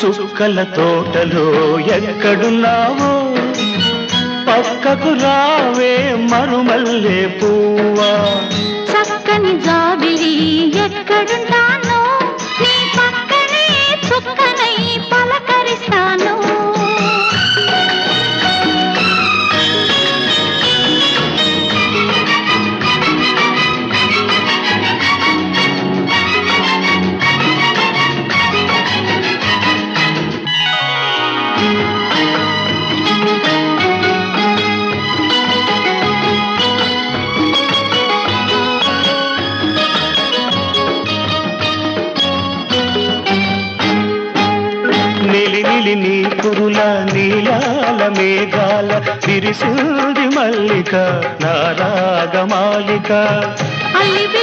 చుక్కల తోటలో ఎక్కడున్నావో పక్కకు రావే మరుమల్లె పువ్వా చక్కని జాబిలి ఎక్కడుంటానో నీ పక్కనే చుక్కనై పలకరిస్తాను నిలి నీ కురుల నీలాల మేఘాల విరిసింది మల్లిక నారాగమాలిక అల్లి